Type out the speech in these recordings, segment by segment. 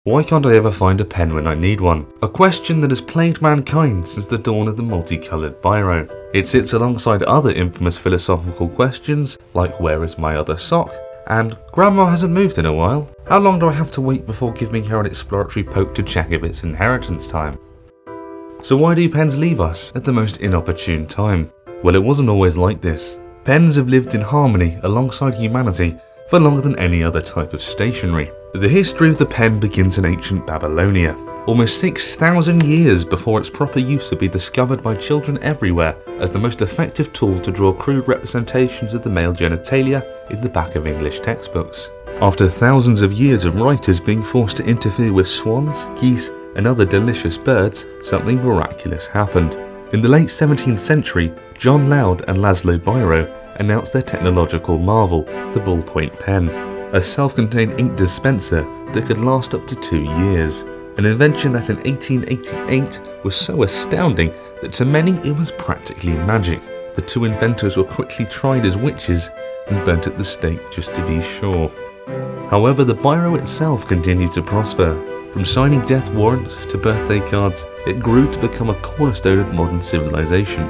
Why can't I ever find a pen when I need one? A question that has plagued mankind since the dawn of the multicoloured biro. It sits alongside other infamous philosophical questions, like where is my other sock? And Grandma hasn't moved in a while. How long do I have to wait before giving her an exploratory poke to check if it's inheritance time? So why do pens leave us at the most inopportune time? Well, it wasn't always like this. Pens have lived in harmony alongside humanity for longer than any other type of stationery. The history of the pen begins in ancient Babylonia, almost 6,000 years before its proper use would be discovered by children everywhere as the most effective tool to draw crude representations of the male genitalia in the back of English textbooks. After thousands of years of writers being forced to interfere with swans, geese, and other delicious birds, something miraculous happened. In the late 17th century, John Loud and Laszlo Biro announced their technological marvel, the ballpoint pen, a self-contained ink dispenser that could last up to 2 years. An invention that in 1888 was so astounding that to many it was practically magic. The two inventors were quickly tried as witches and burnt at the stake just to be sure. However, the biro itself continued to prosper. From signing death warrants to birthday cards, it grew to become a cornerstone of modern civilization.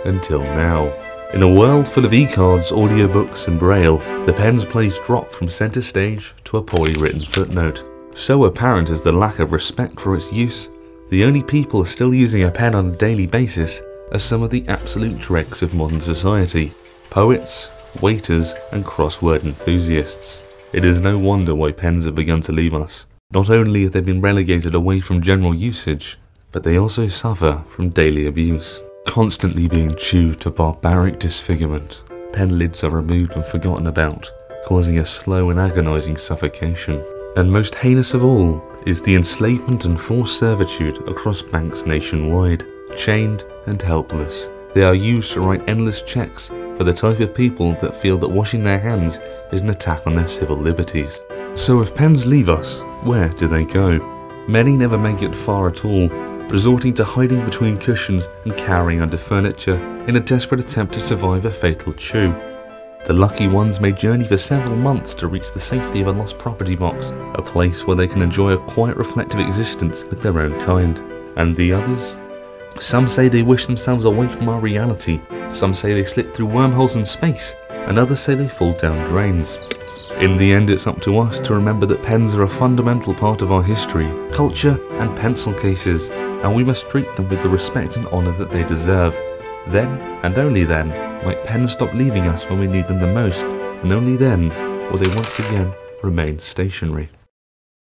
Until now. In a world full of e-cards, audiobooks and braille, the pen's place dropped from centre stage to a poorly written footnote. So apparent is the lack of respect for its use, the only people still using a pen on a daily basis are some of the absolute dregs of modern society: poets, waiters and crossword enthusiasts. It is no wonder why pens have begun to leave us. Not only have they been relegated away from general usage, but they also suffer from daily abuse. Constantly being chewed to barbaric disfigurement, pen lids are removed and forgotten about, causing a slow and agonising suffocation. And most heinous of all is the enslavement and forced servitude across banks nationwide. Chained and helpless, they are used to write endless checks for the type of people that feel that washing their hands is an attack on their civil liberties. So if pens leave us, where do they go? Many never make it far at all, resorting to hiding between cushions and cowering under furniture in a desperate attempt to survive a fatal chew. The lucky ones may journey for several months to reach the safety of a lost property box, a place where they can enjoy a quiet reflective existence with their own kind. And the others? Some say they wish themselves away from our reality, some say they slip through wormholes in space, and others say they fall down drains. In the end, it's up to us to remember that pens are a fundamental part of our history, culture and pencil cases, and we must treat them with the respect and honour that they deserve. Then, and only then, might pens stop leaving us when we need them the most, and only then will they once again remain stationary.